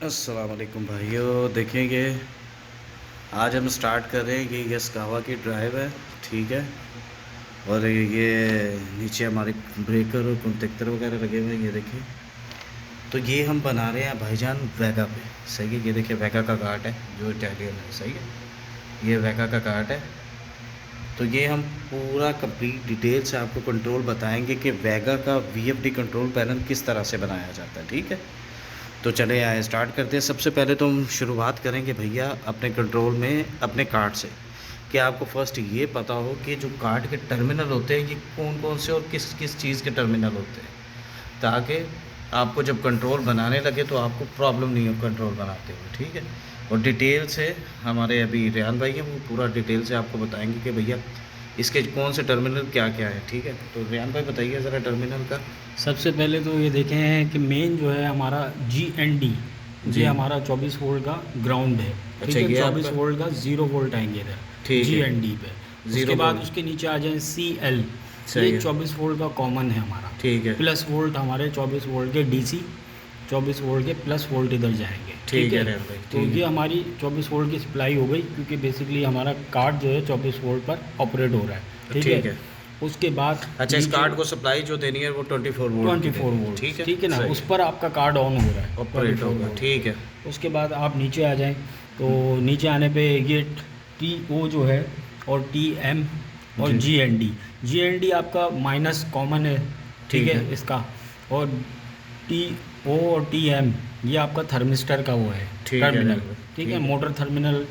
अस्सलाम वालेकुम भाइयों। देखेंगे आज हम स्टार्ट कर रहे हैं कि ये स्कावा की ड्राइव है, ठीक है। और ये नीचे हमारे ब्रेकर और कॉन्टेक्टर वगैरह लगे हुए हैं, ये देखिए। तो ये हम बना रहे हैं भाईजान वैगा पे, सही है। ये देखिए वैगा का कार्ट है जो इटालियन है, सही है। ये वैगा का कार्ट है। तो ये हम पूरा कंप्लीट डिटेल से आपको कंट्रोल बताएंगे कि वैगा का वीएफडी कंट्रोल पैनल किस तरह से बनाया जाता है, ठीक है। तो चले आए स्टार्ट करते हैं। सबसे पहले तो हम शुरुआत करेंगे भैया अपने कंट्रोल में अपने कार्ड से, कि आपको फर्स्ट ये पता हो कि जो कार्ड के टर्मिनल होते हैं ये कौन कौन से और किस किस चीज़ के टर्मिनल होते हैं, ताकि आपको जब कंट्रोल बनाने लगे तो आपको प्रॉब्लम नहीं हो कंट्रोल बनाते हुए, ठीक है। और डिटेल से हमारे अभी रेहान भाई हैं, वो पूरा डिटेल से आपको बताएंगे कि भैया इसके कौन से टर्मिनल क्या क्या है, ठीक है। तो रेहान भाई बताइए ज़रा टर्मिनल का। सबसे पहले तो ये देखें हैं कि मेन जो है हमारा GND, जी। ये हमारा 24 वोल्ट का ग्राउंड है। ठीक अच्छा, है, ये 24 आपका वोल्ट का 0 वोल्ट आएंगे इधर ठीक है। GND पे। ज़ीरो उसके बाद वोल्ट, उसके नीचे आ जाए CL, सही ये है, 24 वोल्ट का कॉमन है हमारा। ठीक है, प्लस वोल्ट हमारे 24 वोल्ट के DC, 24 वोल्ट के प्लस वोल्ट इधर जाएंगे। ठीक है रेहान भाई, तो ठीक ये है, हमारी 24 वोल्ट की सप्लाई हो गई, क्योंकि बेसिकली हमारा कार्ड जो है 24 वोल्ट पर ऑपरेट हो रहा है। ठीक ठीक है। है। उसके बाद अच्छा, इस कार्ड को सप्लाई जो देनी है वो 24 वोल्ट की 24 देनी है, वोल्ट, ठीक है, ठीक है ना, सही उस है, पर आपका कार्ड ऑन हो रहा है ऑपरेट 24 होगा, वोल्ट ठीक पे। है। उसके बाद आप नीचे आ जाएं तो नीचे आने पे ये TO जो है और TM और जी, GND आपका माइनस कॉमन है, ठीक ठीक है है, इसका। और TO और TM ये आपका थर्मिस्टर का वो है ठीक है टर्मिनल, रेहान भाई, ठीक है। ठीक है, मोटर टर्मिनल,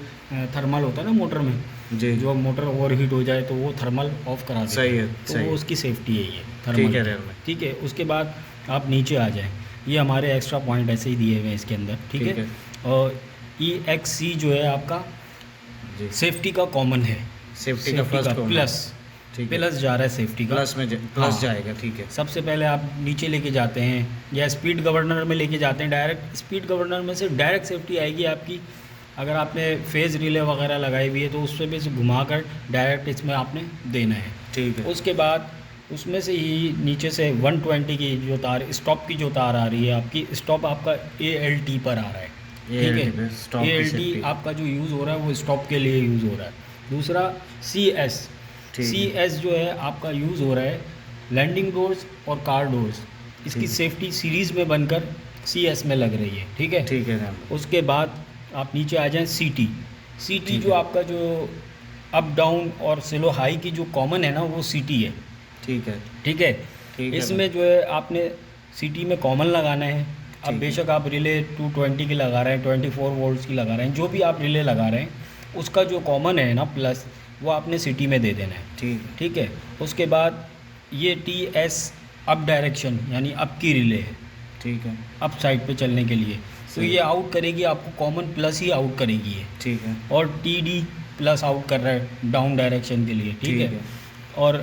थर्मल होता है ना मोटर में, जी, जो मोटर ओवर हीट हो जाए तो वो थर्मल ऑफ करा देता सही है, है, तो सही वो है, उसकी सेफ्टी है ये ठीक थर्मल है की। रेहान भाई, ठीक है। उसके बाद आप नीचे आ जाएं, ये हमारे एक्स्ट्रा पॉइंट ऐसे ही दिए हुए हैं इसके अंदर, ठीक ठीक है। है, और EXC जो है आपका जी, सेफ्टी का कॉमन है, सेफ्टी का सेफ्टी फर्स्ट का कॉमन, प्लस, ठीक है, प्लस जा रहा है सेफ्टी का। प्लस में प्लस हाँ, जाएगा, ठीक है, सबसे पहले आप नीचे लेके जाते हैं या स्पीड गवर्नर में लेके जाते हैं, डायरेक्ट स्पीड गवर्नर में से डायरेक्ट सेफ्टी आएगी आपकी। अगर आपने फेज़ रिले वगैरह लगाई हुई है तो उससे भी घुमा कर डायरेक्ट इसमें आपने देना है। ठीक है, उसके बाद उसमें से ही नीचे से 120 की जो तार, स्टॉप की जो तार आ रही है आपकी, स्टॉप आपका ALT पर आ रहा है, ये ठीक पे स्टॉप है। की ALT सेफ्टी, आपका जो यूज़ हो रहा है वो स्टॉप के लिए यूज़ हो रहा है। दूसरा CS, ठीक है, CS जो है आपका यूज़ हो रहा है लैंडिंग डोर्स और कार डोर्स, इसकी ठीक, सेफ्टी सीरीज़ में बनकर CS में लग रही है, ठीक है। ठीक है रेहान भाई, उसके बाद आप नीचे आ जाएं CT, ठीक जो है, आपका जो अप डाउन और स्लो हाई की जो कॉमन है ना वो CT है, ठीक है, ठीक है। ठीक है भाई, इसमें जो है आपने CT में कॉमन लगाना है। अब ठीक है, बेशक आप रिले 220 की लगा रहे हैं, 24 वोल्ट्स की लगा रहे हैं, जो भी आप रिले लगा रहे हैं उसका जो कॉमन है ना प्लस, वो आपने CT में दे देना है, ठीक है, ठीक है। उसके बाद ये TS अप डायरेक्शन यानी अप की रिले है, ठीक है, अप साइड पे चलने के लिए, तो सही, ये आउट करेगी आपको, कॉमन प्लस ही आउट करेगी ये। ठीक है, और TD प्लस आउट कर रहा है डाउन डायरेक्शन के लिए, ठीक है। और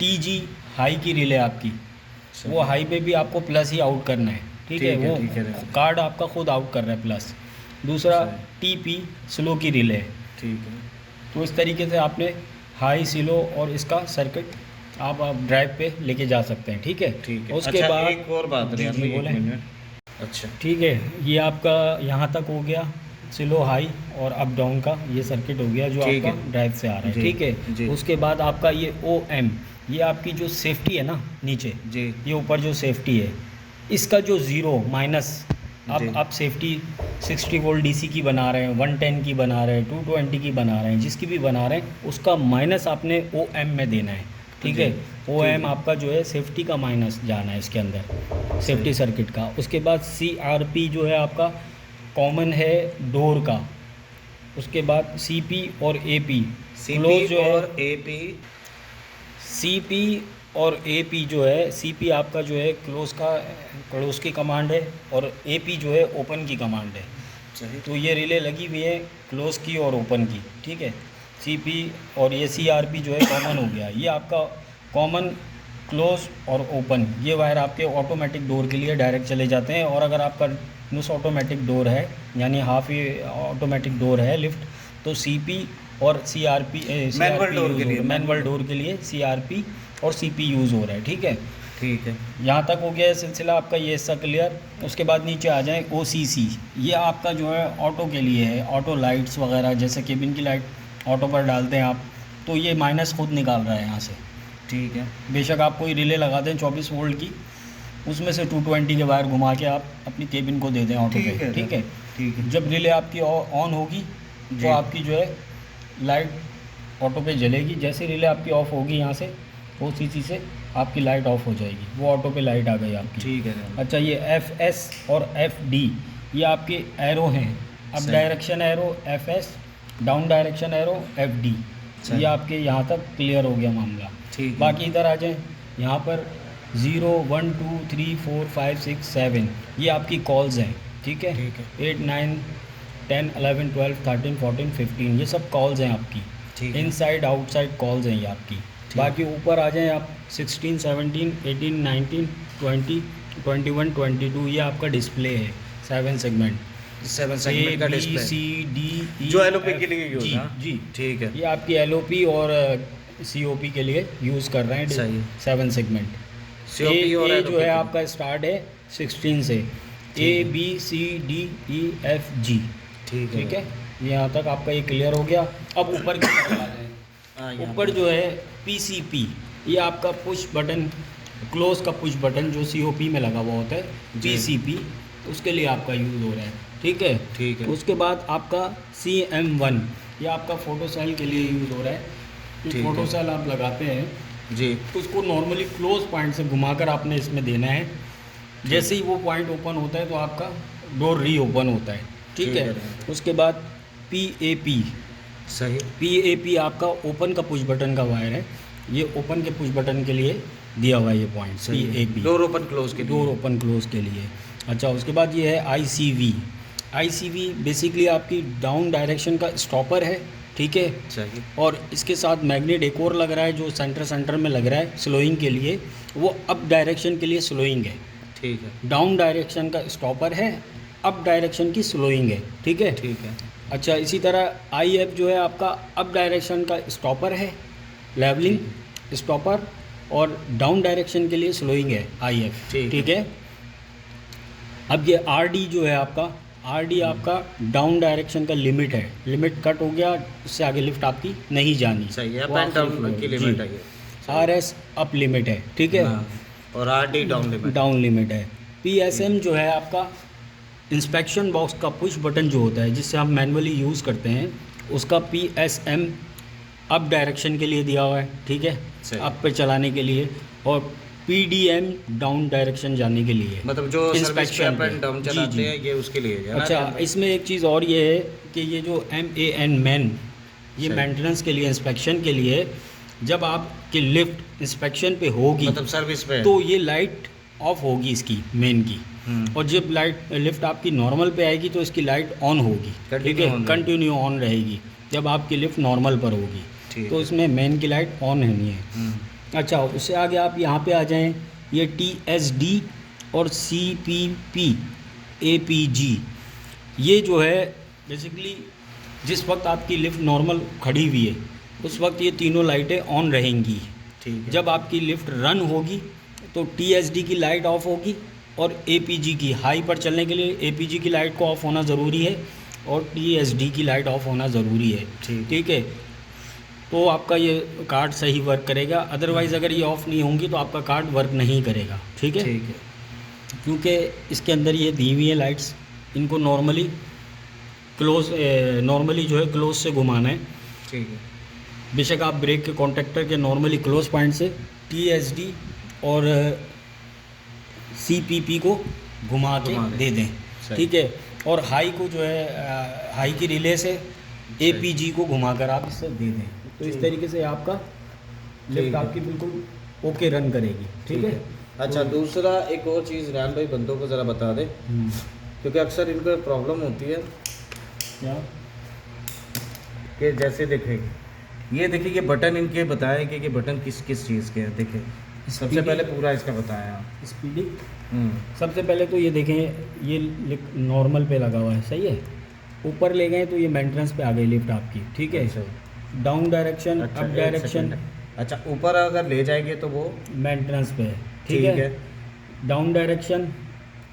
TG हाई की रिले आपकी, सही, वो हाई पे भी आपको प्लस ही आउट करना है, ठीक है। वो ठीक है रेहान भाई, कार्ड आपका खुद आउट कर रहा है प्लस। दूसरा सही, TP स्लो की रिले है। ठीक है, तो इस तरीके से आपने हाई स्लो और इसका सर्किट आप ड्राइव पे लेके जा सकते हैं, ठीक है। ठीक है। उसके अच्छा, बाद एक और बात जी रेहान जी भाई, एक बोलें। मिनट, अच्छा, ठीक है, ये आपका यहाँ तक हो गया, स्लो हाई और अप डाउन का ये सर्किट हो गया जो ठीक आपका है, ड्राइव से आ रहा है, जी, ठीक है। जी, उसके बाद आपका ये OM, ये आपकी जो सेफ्टी है ना नीचे, जी, ये ऊपर जो सेफ्टी है, इसका जो ज़ीरो माइनस, जी, अब आप सेफ्टी 60 वोल्ट DC की बना रहे हैं, 110 की बना रहे हैं, 220 की बना रहे हैं, जिसकी भी बना रहे हैं उसका माइनस आपने OM में देना है, ठीक जी, है। ठीक OM है, आपका जो है सेफ्टी का माइनस जाना है इसके अंदर, सही, सेफ्टी सर्किट का। उसके बाद CRP जो है आपका कॉमन है डोर का। उसके बाद CP और AP सीपी क्लोज जो है, और एपी, CP और AP जो है, CP आपका जो है क्लोज की कमांड है, और AP जो है ओपन की कमांड है। सही, तो ये रिले लगी हुई है क्लोज की और ओपन की, ठीक है। CP और ये CRP जो है कॉमन हो गया, ये आपका कॉमन क्लोज और ओपन, ये वायर आपके ऑटोमेटिक डोर के लिए डायरेक्ट चले जाते हैं। और अगर आपका नुस ऑटोमेटिक डोर है यानी हाफ ही ऑटोमेटिक डोर है लिफ्ट, तो CP और CRP मैनुअल डोर के लिए, मैनुअल डोर के लिए CRP और CP यूज़ हो रहा है, ठीक है। ठीक है। यहाँ तक हो गया है सिलसिला आपका ये हिस्सा क्लियर। उसके बाद नीचे आ जाए OCC, ये आपका जो है ऑटो के लिए है, ऑटो लाइट्स वगैरह, जैसे केबिन की लाइट ऑटो पर डालते हैं आप, तो ये माइनस खुद निकाल रहा है यहाँ से। ठीक है। बेशक आप कोई रिले लगा दें 24 वोल्ट की, उसमें से 220 के वायर घुमा के आप अपनी केबिन को दे दें ऑटो पे, ठीक है। ठीक है। जब रिले आपकी ऑन होगी जी। तो आपकी जो है लाइट ऑटो पे जलेगी, जैसे रिले आपकी ऑफ होगी यहाँ से OCC से आपकी लाइट ऑफ हो जाएगी, वो ऑटो पे लाइट आ गई आपकी। ठीक है। अच्छा, ये FS और FD ये आपके एरो हैं, अप सही। Direction arrow FS, down direction arrow FD। सही। ये आपके यहाँ तक क्लियर हो गया मामला। ठीक है। बाकी इधर आ जाएं, यहाँ पर 0 1 2 3 4 5 6 7 ये आपकी कॉल्स हैं, ठीक है। ठीक है। 8 9 10 11 12 13 14 15 ये सब कॉल्स हैं आपकी, ठीक है। इनसाइड आउटसाइड कॉल्स हैं ये आपकी। बाकी ऊपर आ जाएं आप 16 17 18 19 20 21 22 ये आपका डिस्प्ले है, 7 सेगमेंट, 7 सेगमेंट का डिस्प्ले ABCD जो LOP के लिए यूज है। जी, ठीक है। ये आपकी LOP और COP के लिए यूज़ कर रहे सही हैं 7 सेगमेंट। COP और A LOP जो है के आपका स्टार्ट है 16 से, ABCDEFG, ठीक ठीक है। यहाँ तक आपका ये क्लियर हो गया। अब ऊपर की तरफ आ जाए, यहाँ ऊपर जो है PCP, ये आपका पुश बटन, क्लोज का पुश बटन जो COP में लगा हुआ होता है, जी। PCP, उसके लिए आपका यूज़ हो रहा है, ठीक है। ठीक है। उसके बाद आपका CM1 ये आपका फोटो सेल के लिए यूज़ हो रहा है। ठीक ये है। फोटो सेल आप लगाते हैं जी। तो उसको नॉर्मली क्लोज पॉइंट से घुमाकर आपने इसमें देना है। जैसे ही वो पॉइंट ओपन होता है तो आपका डोर री ओपन होता है, ठीक ठीक है। है। उसके बाद PAP, सही। PAP आपका ओपन का पुश बटन का वायर है, ये ओपन के पुश बटन के लिए दिया हुआ है ये point, PAP, door open close के डोर ओपन क्लोज के लिए। अच्छा, उसके बाद ये है ICV बेसिकली आपकी डाउन डायरेक्शन का स्टॉपर है, ठीक है। सही। और इसके साथ मैग्नेट एक और लग रहा है जो सेंटर में लग रहा है स्लोइंग के लिए, वो अप डायरेक्शन के लिए स्लोइंग है। ठीक है। डाउन डायरेक्शन का स्टॉपर है, अप डायरेक्शन की स्लोइंग है, ठीक है। ठीक है। अच्छा, इसी तरह IF जो है आपका अप डायरेक्शन का स्टॉपर है, लेवलिंग स्टॉपर, और डाउन डायरेक्शन के लिए स्लोइंग है IF, ठीक है। अब ये RD जो है आपका, RD आपका डाउन डायरेक्शन का लिमिट है, लिमिट कट हो गया, इससे आगे लिफ्ट आपकी नहीं जानी। सही है। वो अप एंड आखिरी डाउन फ्लोर, की जी। लिमिट है ये। RS अप लिमिट है, ठीक है। हाँ। और RD down limit. Down limit है। PSM जो है आपका इंस्पेक्शन बॉक्स का पुश बटन जो होता है जिससे हम मैनुअली यूज़ करते हैं, उसका PSM अप डायरेक्शन के लिए दिया हुआ है, ठीक है, सही। अप पे चलाने के लिए, और PDM डाउन डायरेक्शन जाने के लिए, मतलब जो सर्विस पे अप एंड डाउन जी, चलाते जी। हैं ये उसके लिए है ना? अच्छा, इसमें एक चीज़ और ये है कि ये जो MAN ये सही। मेंटेनेंस के लिए, इंस्पेक्शन के लिए, जब आपकी लिफ्ट इंस्पेक्शन पे होगी मतलब सर्विस पे। तो ये लाइट ऑफ होगी इसकी मेन की, और जब लाइट लिफ्ट आपकी नॉर्मल पे आएगी तो इसकी लाइट ऑन होगी, ठीक है, कंटिन्यू ऑन रहेगी जब आपकी लिफ्ट नॉर्मल पर होगी, ठीक तो है। इसमें मेन की लाइट ऑन रहनी है। अच्छा, उससे आगे आप यहाँ पे आ जाएं, ये TSD और CPP APG ये जो है बेसिकली जिस वक्त आपकी लिफ्ट नॉर्मल खड़ी हुई है उस वक्त ये तीनों लाइटें ऑन रहेंगी। ठीक है। जब आपकी लिफ्ट रन होगी तो TSD की लाइट ऑफ होगी, और APG की, हाई पर चलने के लिए APG की लाइट को ऑफ होना ज़रूरी है और TSD की लाइट ऑफ होना ज़रूरी है, ठीक है। तो आपका ये कार्ड सही वर्क करेगा, अदरवाइज़ अगर ये ऑफ़ नहीं होंगी तो आपका कार्ड वर्क नहीं करेगा, ठीक है। ठीक है। क्योंकि इसके अंदर ये दी हुई है लाइट्स, इनको नॉर्मली जो है क्लोज से घुमाना है। ठीक है। बेशक आप ब्रेक के कॉन्टेक्टर के नॉर्मली क्लोज पॉइंट से TSD और CPP को घुमा के दे दें, ठीक है। और हाई को जो है हाई की रिले से APG को घुमाकर आप इससे दे दें, तो इस तरीके से आपका लिफ्ट आपकी बिल्कुल ओके रन करेगी, ठीक है। अच्छा, दूसरा एक और चीज़ रैन भाई बंदों को ज़रा बता दे, क्योंकि अक्सर इनको प्रॉब्लम होती है क्या कि जैसे देखें ये देखिए ये बटन इनके बताएं कि ये बटन किस किस चीज़ के हैं। देखें सबसे पहले पूरा इसका बताया आप। स्पीडी, सबसे पहले तो ये देखें ये नॉर्मल पे लगा हुआ है, सही है। ऊपर ले गए तो ये मेंटेनेंस पे आ गई लिफ्ट आपकी, ठीक है। डाउन डायरेक्शन, अप डायरेक्शन, अच्छा ऊपर अगर ले जाएंगे तो वो मेंटेनेंस पे है, ठीक है। डाउन डायरेक्शन,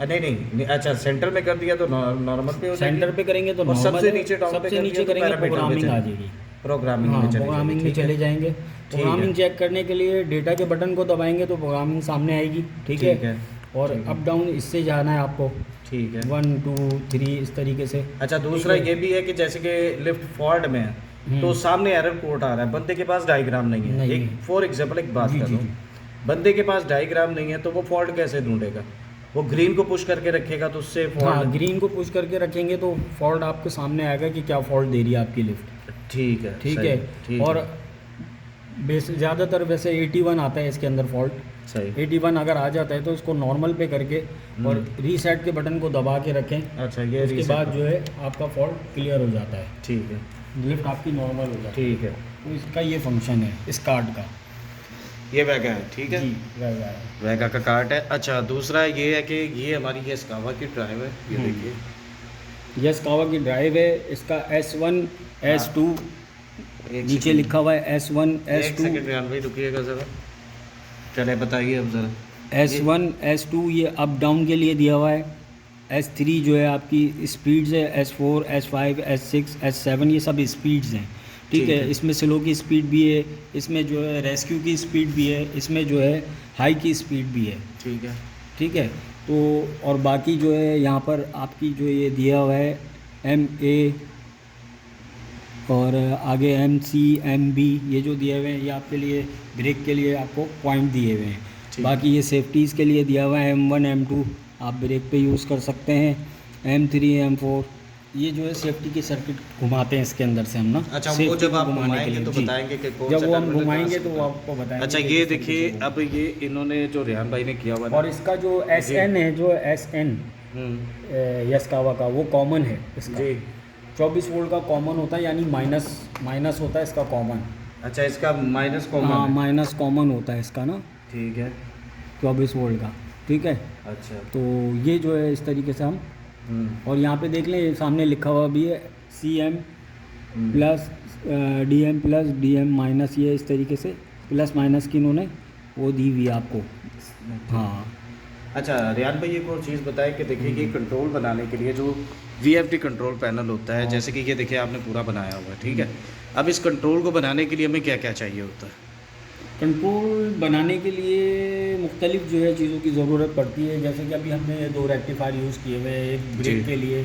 नहीं, अच्छा सेंटर में कर दिया तो नॉर्मल पे हो जाएगी। सेंटर पे करेंगे तो और नॉर्मल सबसे है, नीचे डाउन पे सबसे कर नीचे दिया तो करेंगे पैरामीटर में प्रोग्रामिंग आ चले- जाएगी। प्रोग्रामिंग हाँ, में चले प्रोग्रामिंग में जाएंगे, ठीक चले है। जाएंगे। प्रोग्रामिंग चेक करने के लिए डेटा के बटन को दबाएंगे तो प्रोग्रामिंग सामने आएगी, ठीक ठीक है। है, और ठीक है। अप डाउन इससे जाना है आपको, ठीक है। 1 2 3 इस तरीके से। अच्छा दूसरा ठीक है। ये भी है कि जैसे कि लिफ्ट फॉल्ट में है तो सामने एरर कोड आ रहा है, बंदे के पास डायग्राम नहीं है। नहीं एक है। फॉर एग्जांपल एक बात जी, कर जी, लूँ, जी। बंदे के पास डायग्राम नहीं है तो वो फॉल्ट कैसे ढूंढेगा? वो ग्रीन को पुश करके रखेगा तो उससे हाँ, फॉल्ट। ग्रीन को पुश करके रखेंगे तो फॉल्ट आपके सामने आएगा कि क्या फॉल्ट दे रही है आपकी लिफ्ट, ठीक है, ठीक सही, है। ठीक और है, ज़्यादातर वैसे 81 आता है इसके अंदर फॉल्ट। सही। 81 अगर आ जाता है तो इसको नॉर्मल पे करके और रीसेट के बटन को दबा के रखें। अच्छा ये उसके reset बाद कर- जो है आपका फॉल्ट क्लियर हो जाता है, ठीक है, लिफ्ट आपकी नॉर्मल हो जाती है। ठीक है। तो इसका ये फंक्शन है इस कार्ड का। ये वैगा है, ठीक है। जी, रहेगा। वैगा का कार्ड है। अच्छा दूसरा ये है कि ये हमारी ये स्कावा की ड्राइव है, ये देखिए। यस कावा की ड्राइव है, इसका S1 S2 एक नीचे सेकंड। लिखा हुआ है S1 एक S2 सेकंड रियान भाई रुकिएगा ज़रा, चले बताइए अब ज़रा। S1 S2 ये अप डाउन के लिए दिया हुआ है। S3 जो है आपकी स्पीड्स है, S4 S5 S6 S7 ये सब स्पीड्स हैं, ठीक है। इसमें स्लो की स्पीड भी है, इसमें जो है रेस्क्यू की स्पीड भी है, इसमें जो है हाई की स्पीड भी है, ठीक है, ठीक है। तो और बाकी जो है यहाँ पर आपकी जो ये दिया हुआ है MA और आगे MC MB ये जो दिए हुए हैं ये आपके लिए ब्रेक के लिए आपको पॉइंट दिए हुए हैं। ठीक। बाकी ये सेफ्टीज़ के लिए दिया हुआ है M1 M2 आप ब्रेक पे यूज़ कर सकते हैं, M3 M4 ये जो है सेफ्टी की सर्किट घुमाते हैं इसके अंदर से हम ना। अच्छा वो safety जब को आप घुमाने के घुमाएंगे लिए, तो जी। बताएंगे कि कौन जब सा वो हम टर्मिनल घुमाएंगे कहाँ तो से वो होता है। आपको बताएंगे। अच्छा कि ये किस तरीके देखिए से अब ये इन्होंने जो रेहान भाई ने किया हुआ और इसका जो SN है जो SN यस कावा का वो कॉमन है इसका। जी। 24 वोल्ट का कॉमन होता है, यानी माइनस होता है इसका कॉमन। अच्छा इसका माइनस कॉमन हाँ, है। माइनस कॉमन होता है इसका ना, ठीक है। 24 वोल्ट का, ठीक है। अच्छा। तो ये जो है इस तरीके से हम, और यहाँ पे देख लें ये सामने लिखा हुआ भी है CM plus DM plus DM minus, ये इस तरीके से प्लस माइनस की इन्होंने वो दी हुई है आपको। हाँ, अच्छा रियान भाई एक और चीज़ बताएं कि देखिए ये कंट्रोल बनाने के लिए जो VFD कंट्रोल पैनल होता है, जैसे कि ये देखिए आपने पूरा बनाया हुआ है, ठीक है। अब इस कंट्रोल को बनाने के लिए हमें क्या क्या चाहिए होता है? कंट्रोल बनाने के लिए मुख्तलिफ जो है चीज़ों की ज़रूरत पड़ती है। जैसे कि अभी हमने 2 रेक्टिफायर यूज़ किए हुए हैं, एक ब्रेक जी। के लिए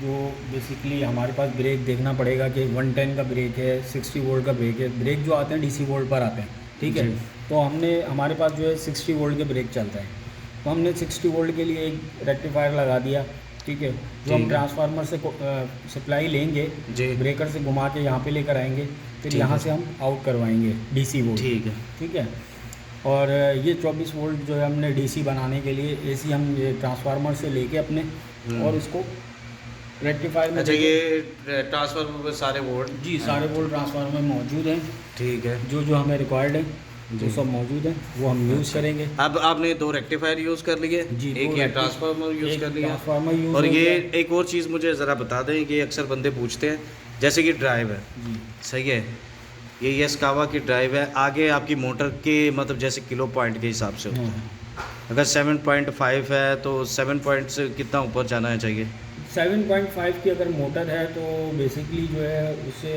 जो बेसिकली हमारे पास ब्रेक देखना पड़ेगा कि 110 का ब्रेक है, 60 वोल्ट का ब्रेक है। ब्रेक जो आते हैं DC वोल्ट पर आते हैं, ठीक है। जी। तो हमारे पास जो है 60 वोल्ट के ब्रेक चलता है, तो हमने 60 वोल्ट के लिए एक रेक्टिफायर लगा दिया, ठीक है। जो हम ठीक है। ट्रांसफार्मर से सप्लाई लेंगे, जी। ब्रेकर से घुमा के यहाँ पे लेकर आएंगे, फिर ठीक यहाँ है। से हम आउट करवाएंगे DC वोल्ट, ठीक है। ठीक है। और ये 24 वोल्ट जो है हमने DC बनाने के लिए AC हम ये ट्रांसफार्मर से लेके अपने और इसको रेक्टिफायर में अच्छा ये ट्रांसफर में सारे वोल्ट जी सारे वोल्ट ट्रांसफार्मर में मौजूद हैं, ठीक है। जो जो हमें रिक्वायर्ड है वो सब मौजूद है, वो हम यूज़ करेंगे। अब आपने 2 रेक्टिफायर यूज़ कर लिए, जी, एक दो ये rectifier- ट्रांसफार्मर यूज़ एक कर लिया, ट्रांसफार्मर यूज़ और हो ये गया। एक और चीज़ मुझे ज़रा बता दें कि अक्सर बंदे पूछते हैं, जैसे कि ड्राइव है, जी सही है, ये यस्कावा की ड्राइव है, आगे आपकी मोटर के मतलब जैसे किलो पॉइंट के हिसाब से होता है। अगर 7.5 है तो 7 पॉइंट से कितना ऊपर जाना चाहिए? 7.5 की अगर मोटर है तो बेसिकली जो है उससे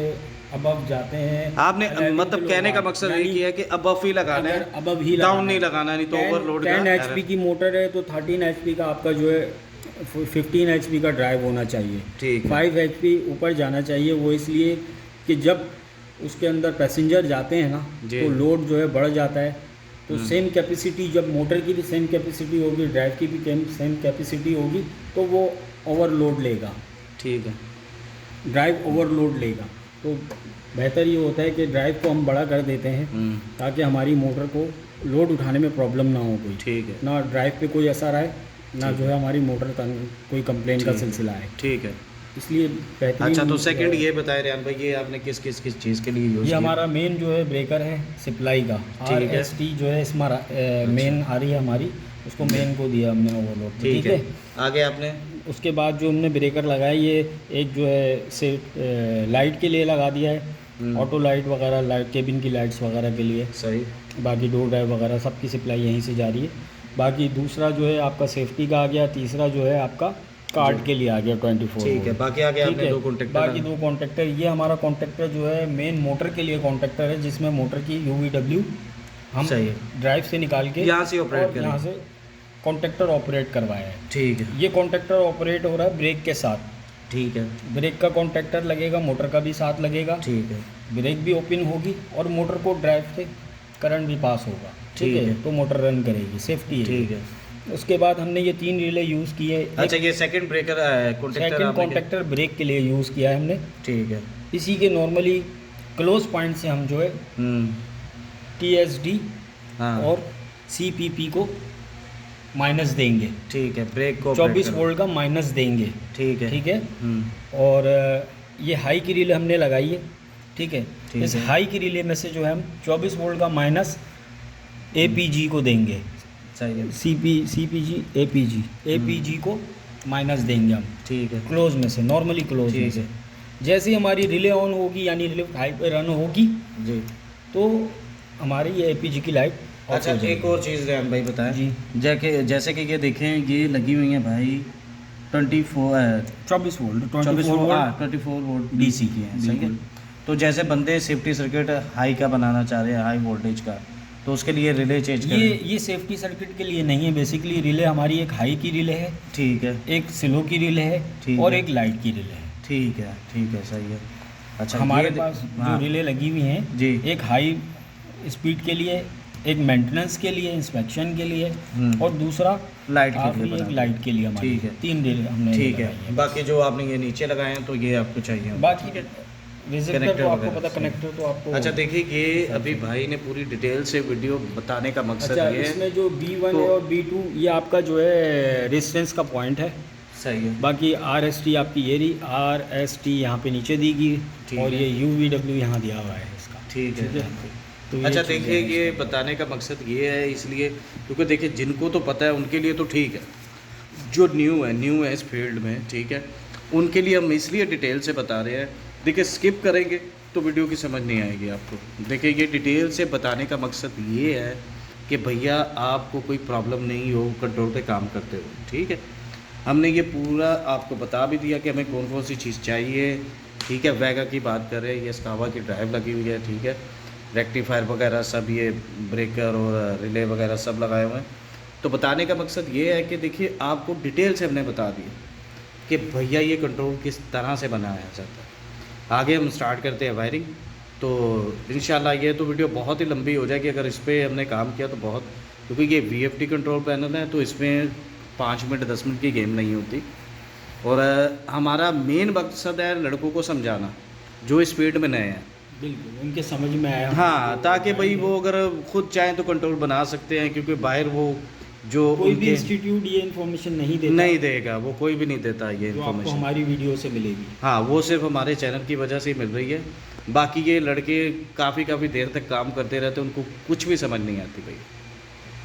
अबव जाते हैं। आपने 11 मतलब कहने का मकसद ये यानी किया कि अबव ही लगाना अगर है, अबव ही डाउन लगाना नहीं है। लगाना, नहीं तो 10 ओवरलोड 10 HP की मोटर है तो 13 HP का आपका जो है 15 HP का ड्राइव होना चाहिए। ठीक है। 5 HP ऊपर जाना चाहिए, वो इसलिए कि जब उसके अंदर पैसेंजर जाते हैं ना जी। तो लोड जो है बढ़ जाता है, तो सेम कैपेसिटी, जब मोटर की भी सेम कैपेसिटी होगी, ड्राइव की भी सेम कैपेसिटी होगी, तो वो ओवरलोड लेगा, ठीक है। ड्राइव ओवरलोड लेगा। तो बेहतर ये होता है कि ड्राइव को हम बड़ा कर देते हैं ताकि हमारी मोटर को लोड उठाने में प्रॉब्लम ना हो कोई, ठीक है। ना ड्राइव पे कोई असर आए, ना जो है हमारी मोटर का कोई कंप्लेन का सिलसिला है, ठीक है। इसलिए बेहतरीन। अच्छा तो सेकंड ये बताए रियान भाई, ये आपने किस चीज़ के लिए यूज़ ये किया? हमारा मेन जो है ब्रेकर है सप्लाई का, ठीक है। RST जो है हमारा मेन आ रही है हमारी, उसको मेन को दिया हमने ओवरलोड, ठीक है। आगे आपने उसके बाद जो हमने ब्रेकर लगाया, ये एक जो है से लाइट के लिए लगा दिया है, ऑटो लाइट वगैरह, लाइट केबिन की लाइट्स वगैरह के लिए, सही। बाकी डोर ड्राइव वगैरह सबकी सप्लाई यहीं से जा रही है। बाकी दूसरा जो है आपका सेफ्टी का आ गया, तीसरा जो है आपका कार्ड के लिए आ गया 24 ठीक है। बाकी आगे ठीक आपने है। 2 कॉन्टेक्टर। बाकी 2 कॉन्टेक्टर, ये हमारा कॉन्टेक्टर जो है मेन मोटर के लिए कॉन्टेक्टर है, जिसमें मोटर की UVW हम सही है। ड्राइव से निकाल के यहाँ से ऑपरेट और यहाँ से कॉन्टेक्टर ऑपरेट करवाया है। ठीक है। ये कॉन्टेक्टर ऑपरेट हो रहा है ब्रेक के साथ। ठीक है। ब्रेक का कॉन्टेक्टर लगेगा, मोटर का भी साथ लगेगा, ठीक है। ब्रेक भी ओपन होगी और मोटर को ड्राइव से करंट भी पास होगा। ठीक ठीक है, है। तो मोटर रन करेगी, सेफ्टी है। ठीक है। उसके बाद हमने ये 3 रिले यूज़ किए। अच्छा, ये second breaker contactor second contactor break के लिए यूज़ किया है हमने। ठीक है। इसी के नॉर्मली क्लोज पॉइंट से हम जो है TSD हाँ। और CPP को माइनस देंगे। ठीक है। ब्रेक को 24 वोल्ट का माइनस देंगे। ठीक है। ठीक है। और ये हाई की रिले हमने लगाई है। ठीक है। ठीक इस है। हाई की रिले में से जो है हम 24 वोल्ट का माइनस APG को देंगे। सही है। CPG APG को माइनस देंगे हम ठीक है। क्लोज में से, नॉर्मली क्लोज में ठीक से। है। जैसे ही हमारी रिले ऑन होगी यानी रिले हाई पे रन होगी जी। तो हमारी ये APG की लाइट ऑफ अच्छा, हो जाएगी। एक और चीज़ रेहान भाई बताएं जी। जैसे कि ये देखें, ये लगी हुई है भाई 24 24 volt 24 volt volt 24 volt DC की है। सही है। बिल्कुल। तो जैसे बंदे सेफ्टी सर्किट हाई का बनाना चाह रहे हैं, हाई वोल्टेज का, तो उसके लिए रिले चेंज करें। ये सेफ्टी सर्किट के लिए नहीं है। बेसिकली रिले हमारी एक हाई की रिले है, ठीक है। एक स्लो की रिले है ठीक और है। एक लाइट की रिले है। ठीक है। ठीक है। सही है। अच्छा, हमारे ये पास हाँ। जो रिले लगी हुई हैं, जी। एक हाई स्पीड के लिए, एक मेंटेनेंस के लिए, इंस्पेक्शन के लिए और दूसरा लाइट के आखिरी लिए एक बना लाइट के लिए हमारी। ठीक है। 3 रिले हमने ठीक लगाई है। हैं। बाकी जो आपने ये नीचे लगाए हैं तो ये आपको चाहिए होगा। बाकी रेजिस्टर कनेक्टर तो आपको वगैरह पता, सही। कनेक्टर तो आपको। अच्छा, देखिए ये अभी भाई ने पूरी डिटेल से वीडियो बताने का मकसद अच्छा, ये है। इसमें जो B1 तो- है और B2 ये आपका जो है रेजिस्टेंस का पॉइंट है। सही है। बाकी RST आपकी ये रही, RST यहाँ पे नीचे दी गई ठीक और है। ये UVW यहाँ दिया हुआ है इसका। ठीक है। तो ये अच्छा, चीज़ें देखिए हैं ये इसमें। बताने का मकसद ये है इसलिए क्योंकि देखिए जिनको तो पता है उनके लिए तो ठीक है, जो न्यू है इस फील्ड में, ठीक है, उनके लिए हम इसलिए डिटेल से बता रहे हैं। देखिए स्किप करेंगे तो वीडियो की समझ नहीं आएगी आपको। देखिए ये डिटेल से बताने का मकसद ये है कि भैया आपको कोई प्रॉब्लम नहीं हो कंट्रोल पे काम करते हुए। ठीक है, हमने ये पूरा आपको बता भी दिया कि हमें कौन कौन सी चीज़ चाहिए। ठीक है, वैगा की बात करें, ये स्कावा की ड्राइव लगी हुई है। ठीक है, रेक्टिफायर वगैरह सब, ये ब्रेकर और रिले वगैरह सब लगाए हुए हैं। तो बताने का मकसद ये है कि देखिए आपको डिटेल से हमने बता दिया कि भैया ये कंट्रोल किस तरह से बनाया जाता है। आगे हम स्टार्ट करते हैं वायरिंग। तो इंशाल्लाह ये तो वीडियो बहुत ही लंबी हो जाएगी अगर इस पर हमने काम किया तो बहुत, क्योंकि ये VFD कंट्रोल पैनल है तो इसमें 5 मिनट 10 मिनट की गेम नहीं होती। और हमारा मेन मकसद है लड़कों को समझाना जो इस फील्ड में नए हैं। बिल्कुल उनके समझ में आया। हाँ, ताकि भाई वो अगर खुद चाहें तो कंट्रोल बना सकते हैं, क्योंकि बाहर वो जो कोई भी उनके इंस्टीट्यूट ये इन्फॉर्मेशन नहीं देता, नहीं देगा, वो कोई भी नहीं देता ये जो आपको इन्फॉर्मेशन। हमारी वीडियो से मिलेगी। हाँ, वो सिर्फ हमारे चैनल की वजह से ही मिल रही है। बाकी ये लड़के काफ़ी देर तक काम करते रहते हैं, उनको कुछ भी समझ नहीं आती भैया,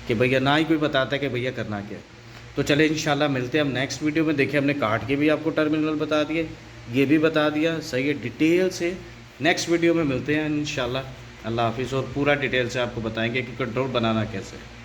कि भैया ना ही कोई बताता है कि भैया करना क्या है। तो चले इंशाल्लाह मिलते हैं हम नेक्स्ट वीडियो में। देखिए हमने कार्ड के भी आपको टर्मिनल बता दिए, ये भी बता दिया, सही है, डिटेल से। नेक्स्ट वीडियो में मिलते हैं इंशाल्लाह। अल्लाह हाफिज़। और पूरा डिटेल से आपको बताएंगे कि कंट्रोल बनाना कैसे है।